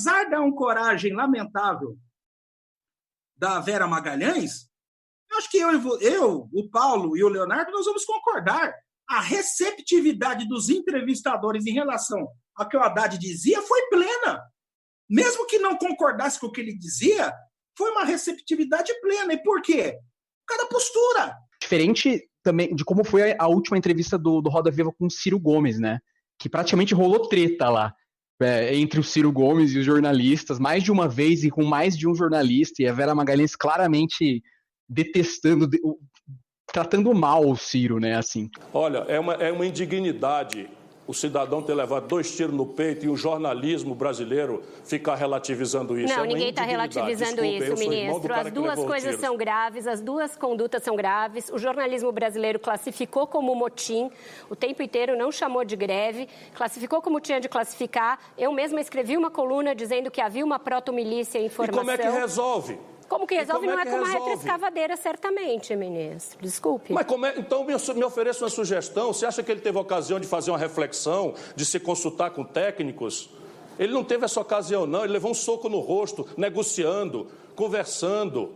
Apesar da ancoragem lamentável da Vera Magalhães, eu acho que eu, o Paulo e o Leonardo, nós vamos concordar. A receptividade dos entrevistadores em relação ao que o Haddad dizia foi plena. Mesmo que não concordasse com o que ele dizia, foi uma receptividade plena. E por quê? Por causa da postura. Diferente também de como foi a última entrevista do Roda Viva com o Ciro Gomes, né? Que praticamente rolou treta lá. Entre o Ciro Gomes e os jornalistas, mais de uma vez e com mais de um jornalista, e a Vera Magalhães claramente detestando, tratando mal o Ciro, né, assim. Olha, é uma indignidade o cidadão ter levado 2 tiros no peito e o jornalismo brasileiro ficar relativizando isso. Não, ninguém está relativizando isso, ministro. As duas coisas são graves, as duas condutas são graves. O jornalismo brasileiro classificou como motim, o tempo inteiro não chamou de greve, classificou como tinha de classificar. Eu mesma escrevi uma coluna dizendo que havia uma proto-milícia em formação. E como é que resolve? Como que resolve? Não é com uma retroescavadeira, certamente, ministro. Desculpe. Mas então me ofereça uma sugestão. Você acha que ele teve ocasião de fazer uma reflexão, de se consultar com técnicos? Ele não teve essa ocasião, não. Ele levou um soco no rosto, negociando, conversando.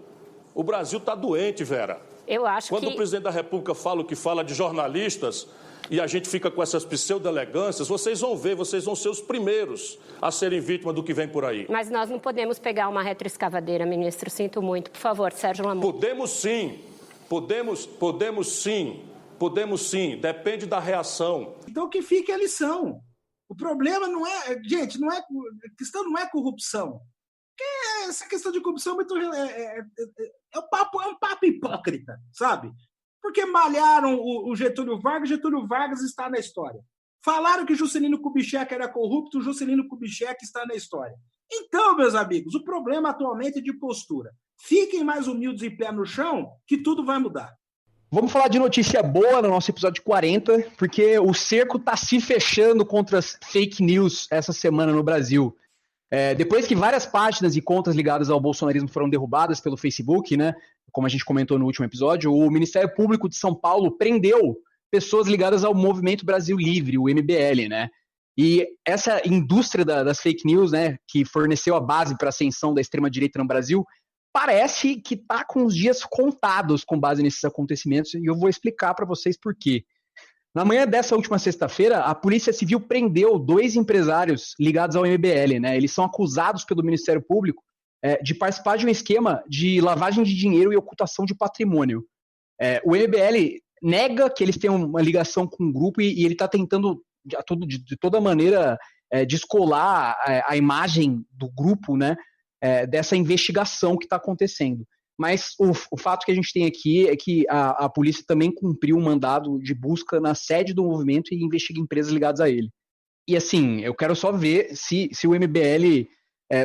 O Brasil está doente, Vera. Eu acho Quando o presidente da República fala o que fala de jornalistas e a gente fica com essas pseudo-elegâncias, vocês vão ver, vocês vão ser os primeiros a serem vítimas do que vem por aí. Mas nós não podemos pegar uma retroescavadeira, ministro. Sinto muito. Por favor, Sérgio Lamont. Podemos sim. Podemos sim. Depende da reação. Então que fique a lição. O problema não é... Gente, a questão não é corrupção. Porque essa questão de corrupção é um papo hipócrita, sabe? Porque malharam o Getúlio Vargas está na história. Falaram que Juscelino Kubitschek era corrupto, Juscelino Kubitschek está na história. Então, meus amigos, o problema atualmente é de postura. Fiquem mais humildes e pé no chão, que tudo vai mudar. Vamos falar de notícia boa no nosso episódio 40, porque o cerco está se fechando contra as fake news essa semana no Brasil. Depois que várias páginas e contas ligadas ao bolsonarismo foram derrubadas pelo Facebook, né, como a gente comentou no último episódio, o Ministério Público de São Paulo prendeu pessoas ligadas ao Movimento Brasil Livre, o MBL, né? E essa indústria das fake news, né, que forneceu a base para a ascensão da extrema-direita no Brasil, parece que está com os dias contados com base nesses acontecimentos, e eu vou explicar para vocês por quê. Na manhã dessa última sexta-feira, a Polícia Civil prendeu 2 empresários ligados ao MBL, né? Eles são acusados pelo Ministério Público de participar de um esquema de lavagem de dinheiro e ocultação de patrimônio. O MBL nega que eles têm uma ligação com o grupo e ele está tentando, de toda maneira, descolar a imagem do grupo, né, dessa investigação que está acontecendo. Mas o fato que a gente tem aqui é que a polícia também cumpriu um mandado de busca na sede do movimento e investiga empresas ligadas a ele. E assim, eu quero só ver se o MBL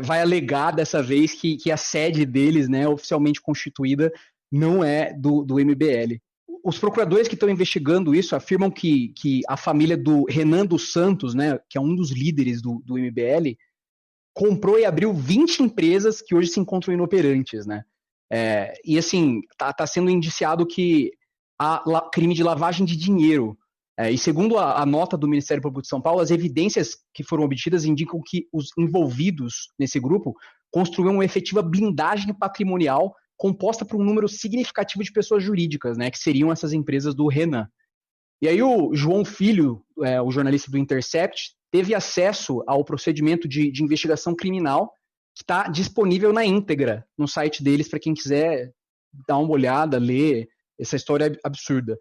vai alegar dessa vez que a sede deles, né, oficialmente constituída, não é do MBL. Os procuradores que estão investigando isso afirmam que a família do Renan dos Santos, né, que é um dos líderes do MBL, comprou e abriu 20 empresas que hoje se encontram inoperantes, né? E assim, tá sendo indiciado que há crime de lavagem de dinheiro. E segundo a nota do Ministério Público de São Paulo, as evidências que foram obtidas indicam que os envolvidos nesse grupo construíram uma efetiva blindagem patrimonial composta por um número significativo de pessoas jurídicas, né, que seriam essas empresas do Renan. E aí o João Filho, o jornalista do Intercept, teve acesso ao procedimento de investigação criminal que está disponível na íntegra no site deles para quem quiser dar uma olhada, ler essa história absurda.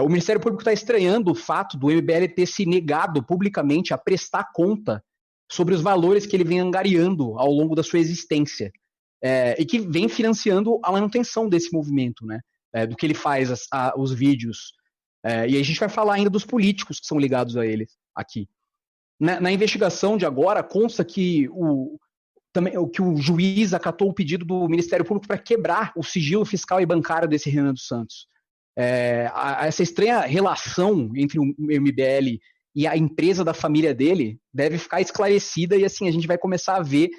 O Ministério Público está estranhando o fato do MBL ter se negado publicamente a prestar conta sobre os valores que ele vem angariando ao longo da sua existência. E que vem financiando a manutenção desse movimento, né? Do que ele faz, os vídeos. E a gente vai falar ainda dos políticos que são ligados a ele aqui. Na investigação de agora, consta que o juiz acatou o pedido do Ministério Público para quebrar o sigilo fiscal e bancário desse Renan dos Santos. Essa estranha relação entre o MBL e a empresa da família dele deve ficar esclarecida e assim a gente vai começar a ver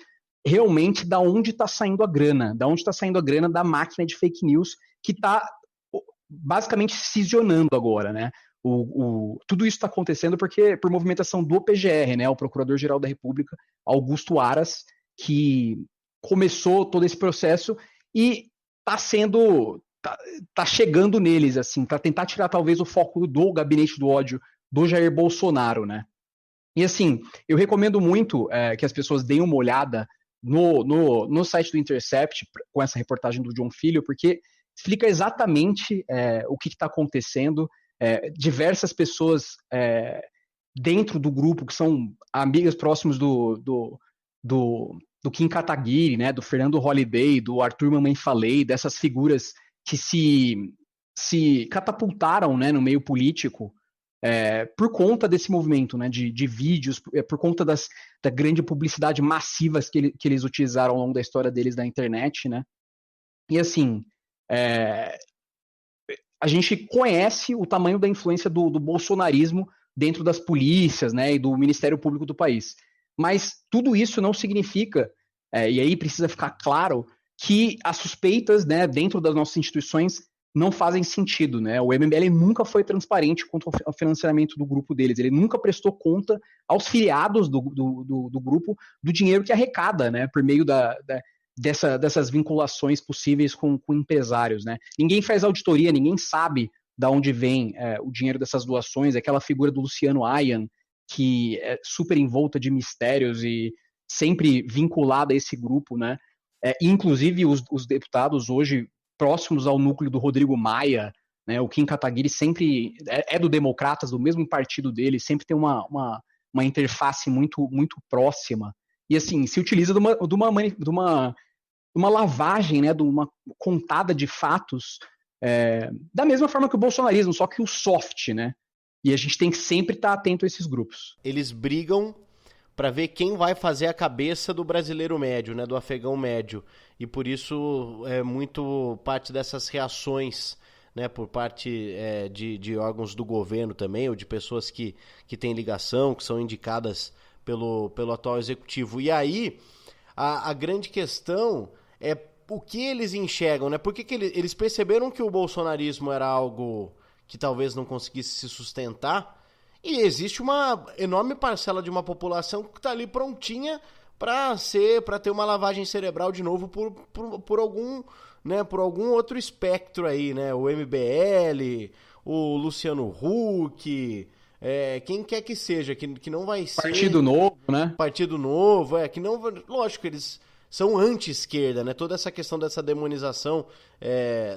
realmente da onde está saindo a grana, da máquina de fake news que está basicamente cisionando agora, né? Tudo isso está acontecendo por movimentação do PGR, né, o Procurador-Geral da República, Augusto Aras, que começou todo esse processo e tá chegando neles, assim, para tentar tirar talvez o foco do gabinete do ódio do Jair Bolsonaro, né? E assim, eu recomendo muito que as pessoas deem uma olhada no site do Intercept, com essa reportagem do John Filho, porque explica exatamente o que está acontecendo. Diversas pessoas dentro do grupo, que são amigas próximas do Kim Kataguiri, né, do Fernando Holliday, do Arthur Mamãe Falei, dessas figuras que se catapultaram, né, no meio político por conta desse movimento, né, de vídeos, por conta da grande publicidade massiva que eles utilizaram ao longo da história deles na internet, né? E assim, a gente conhece o tamanho da influência do bolsonarismo dentro das polícias, né, e do Ministério Público do país. Mas tudo isso não significa, e aí precisa ficar claro, que as suspeitas, né, dentro das nossas instituições não fazem sentido, né? O MBL nunca foi transparente quanto ao financiamento do grupo deles. Ele nunca prestou conta aos filiados do grupo do dinheiro que arrecada, né? Por meio dessas vinculações possíveis com empresários, né? Ninguém faz auditoria, ninguém sabe de onde vem o dinheiro dessas doações. Aquela figura do Luciano Ayan, que é super envolta de mistérios e sempre vinculada a esse grupo, né? Inclusive os deputados hoje próximos ao núcleo do Rodrigo Maia, né? O Kim Kataguiri sempre é do Democratas, do mesmo partido dele, sempre tem uma interface muito, muito próxima. E assim, se utiliza de uma lavagem, né? De uma contada de fatos, da mesma forma que o bolsonarismo, só que o soft, né? E a gente tem que sempre estar atento a esses grupos. Eles brigam para ver quem vai fazer a cabeça do brasileiro médio, né, do afegão médio. E por isso é muito parte dessas reações, né, por parte de órgãos do governo também, ou de pessoas que têm ligação, que são indicadas pelo atual executivo. E aí, a grande questão é o que eles enxergam, né? Por que eles perceberam que o bolsonarismo era algo que talvez não conseguisse se sustentar, e existe uma enorme parcela de uma população que está ali prontinha para ter uma lavagem cerebral de novo por algum, né, por algum outro espectro aí, né? O MBL, o Luciano Huck, quem quer que seja, que não vai ser... Partido Novo, né? Partido Novo, que não... Lógico, eles são anti-esquerda, né? Toda essa questão dessa demonização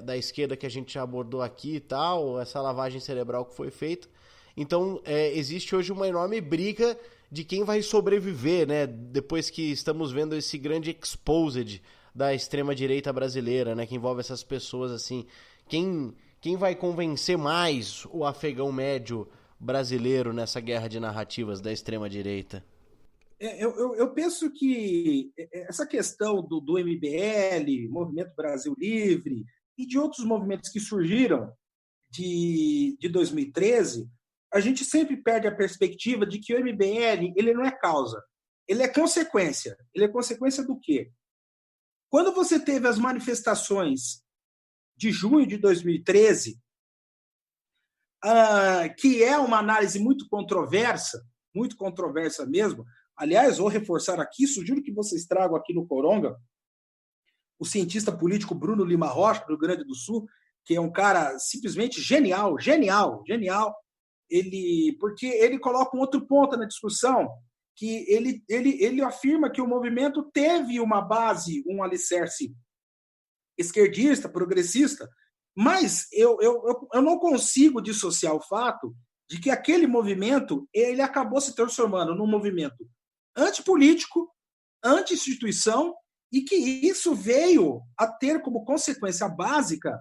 da esquerda que a gente já abordou aqui e tal, essa lavagem cerebral que foi feita. Então, existe hoje uma enorme briga de quem vai sobreviver, né? Depois que estamos vendo esse grande exposed da extrema-direita brasileira, né? Que envolve essas pessoas, assim. Quem vai convencer mais o afegão médio brasileiro nessa guerra de narrativas da extrema-direita? Eu penso que essa questão do MBL, Movimento Brasil Livre, e de outros movimentos que surgiram de 2013... a gente sempre perde a perspectiva de que o MBL ele não é causa, ele é consequência. Ele é consequência do quê? Quando você teve as manifestações de junho de 2013, que é uma análise muito controversa mesmo. Aliás, vou reforçar aqui, sugiro que vocês tragam aqui no Coronga o cientista político Bruno Lima Rocha, do Rio Grande do Sul, que é um cara simplesmente genial, porque ele coloca um outro ponto na discussão, que ele afirma que o movimento teve uma base, um alicerce esquerdista, progressista, mas eu não consigo dissociar o fato de que aquele movimento ele acabou se transformando num movimento antipolítico, anti-instituição, e que isso veio a ter como consequência básica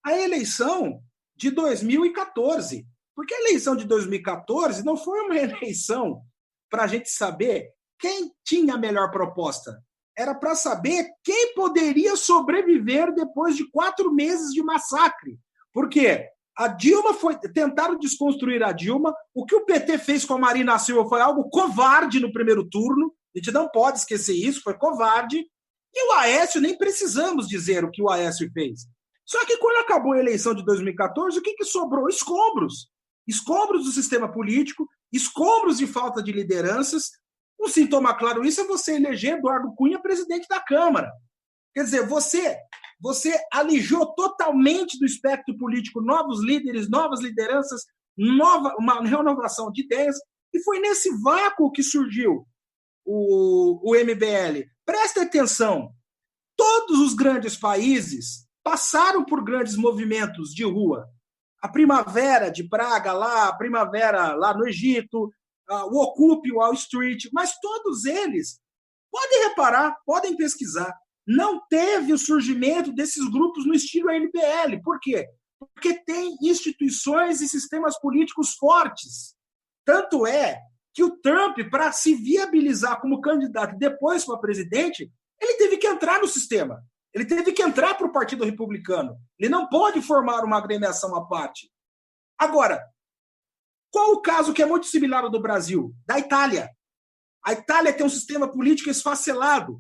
a eleição de 2014. Porque a eleição de 2014 não foi uma eleição para a gente saber quem tinha a melhor proposta. Era para saber quem poderia sobreviver depois de 4 meses de massacre. Porque a Dilma tentaram desconstruir a Dilma. O que o PT fez com a Marina Silva foi algo covarde no primeiro turno. A gente não pode esquecer isso, foi covarde. E o Aécio, nem precisamos dizer o que o Aécio fez. Só que quando acabou a eleição de 2014, o que sobrou? Escombros. Escombros do sistema político, escombros de falta de lideranças. Um sintoma claro isso é você eleger Eduardo Cunha presidente da Câmara. Quer dizer, você alijou totalmente do espectro político novos líderes, novas lideranças, uma renovação de ideias, e foi nesse vácuo que surgiu o MBL. Presta atenção, todos os grandes países passaram por grandes movimentos de rua. A Primavera de Praga, a Primavera lá no Egito, o Occupy Wall Street, mas todos eles, podem reparar, podem pesquisar, não teve o surgimento desses grupos no estilo MBL. Por quê? Porque tem instituições e sistemas políticos fortes. Tanto é que o Trump, para se viabilizar como candidato depois para presidente, ele teve que entrar no sistema. Ele teve que entrar para o Partido Republicano. Ele não pode formar uma agremiação à parte. Agora, qual o caso que é muito similar ao do Brasil? Da Itália. A Itália tem um sistema político esfacelado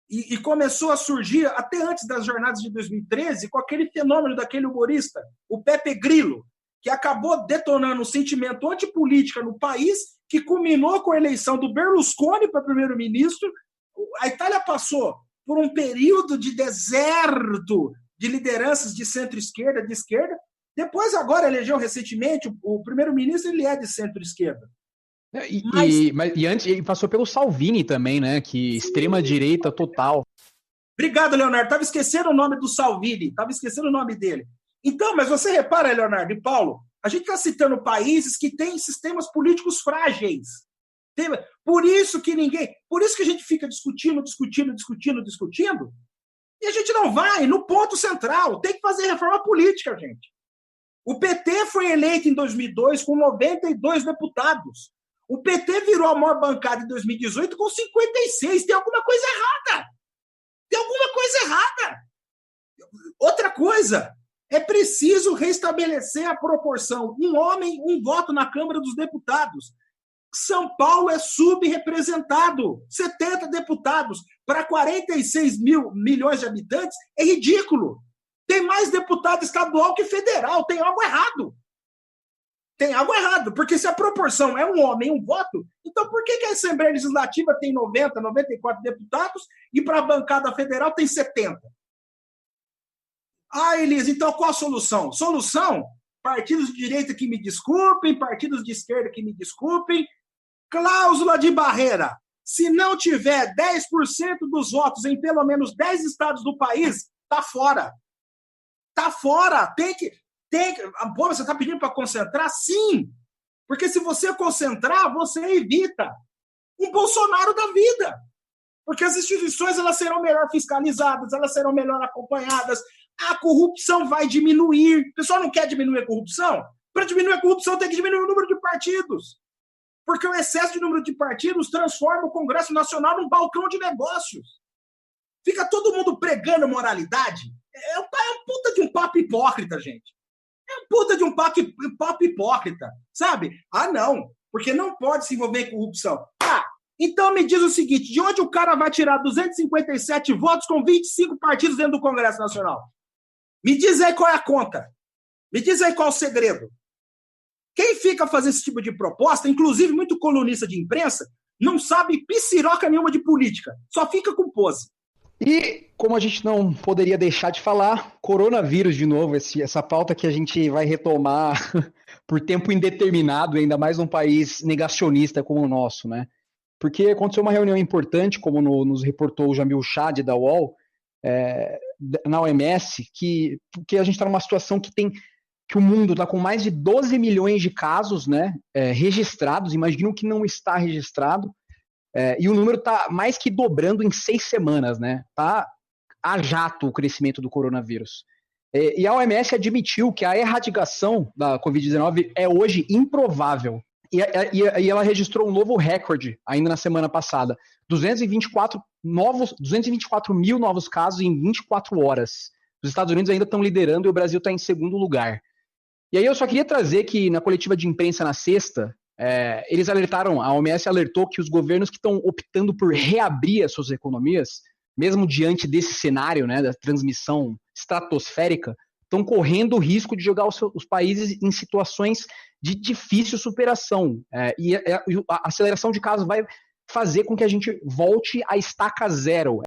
e começou a surgir até antes das jornadas de 2013 com aquele fenômeno daquele humorista, o Pepe Grillo, que acabou detonando um sentimento antipolítica no país, que culminou com a eleição do Berlusconi para primeiro-ministro. A Itália passou por um período de deserto de lideranças de centro-esquerda, de esquerda. Depois, agora, elegeu recentemente o primeiro-ministro, ele é de centro-esquerda. E antes ele passou pelo Salvini também, né? Que extrema-direita total. Obrigado, Leonardo. Estava esquecendo o nome do Salvini, estava esquecendo o nome dele. Então, mas você repara, Leonardo e Paulo, a gente está citando países que têm sistemas políticos frágeis. Por isso que a gente fica discutindo, e a gente não vai no ponto central. Tem que fazer reforma política, gente. O PT foi eleito em 2002 com 92 deputados. O PT virou a maior bancada em 2018 com 56. Tem alguma coisa errada. Outra coisa, é preciso restabelecer a proporção. Um homem, um voto na Câmara dos Deputados. São Paulo é subrepresentado. 70 deputados para 46 milhões de habitantes é ridículo. Tem mais deputado estadual que federal. Tem algo errado. Porque se a proporção é um homem, um voto, então por que a Assembleia Legislativa tem 90, 94 deputados e para a bancada federal tem 70? Elisa, então qual a solução? Partidos de direita que me desculpem, partidos de esquerda que me desculpem, cláusula de barreira. Se não tiver 10% dos votos em pelo menos 10 estados do país, tá fora. Pô, você está pedindo para concentrar? Sim. Porque se você concentrar, você evita um Bolsonaro da vida. Porque as instituições elas serão melhor fiscalizadas, elas serão melhor acompanhadas, a corrupção vai diminuir. O pessoal não quer diminuir a corrupção? Para diminuir a corrupção tem que diminuir o número de partidos. Porque o excesso de número de partidos transforma o Congresso Nacional num balcão de negócios. Fica todo mundo pregando moralidade. É um puta de um papo hipócrita, gente. É um puta de um papo hipócrita, sabe? Não, porque não pode se envolver em corrupção. Então me diz o seguinte, de onde o cara vai tirar 257 votos com 25 partidos dentro do Congresso Nacional? Me diz aí qual é a conta. Me diz aí qual é o segredo. Quem fica fazendo esse tipo de proposta, inclusive muito colunista de imprensa, não sabe piciroca nenhuma de política. Só fica com pose. E, como a gente não poderia deixar de falar, coronavírus de novo, essa pauta que a gente vai retomar por tempo indeterminado, ainda mais num país negacionista como o nosso, né? Porque aconteceu uma reunião importante, como nos reportou o Jamil Chad da UOL, na OMS, que a gente está numa situação que o mundo está com mais de 12 milhões de casos, né, registrados, imagino que não está registrado, e o número está mais que dobrando em 6 semanas, né? Está a jato o crescimento do coronavírus. E a OMS admitiu que a erradicação da Covid-19 é hoje improvável. E ela registrou um novo recorde ainda na semana passada. 224 mil novos casos em 24 horas. Os Estados Unidos ainda estão liderando e o Brasil está em segundo lugar. E aí eu só queria trazer que na coletiva de imprensa na sexta, eles alertaram, a OMS alertou que os governos que estão optando por reabrir as suas economias, mesmo diante desse cenário, né, da transmissão estratosférica, estão correndo o risco de jogar os países em situações de difícil superação. E a aceleração de casos vai fazer com que a gente volte à estaca zero.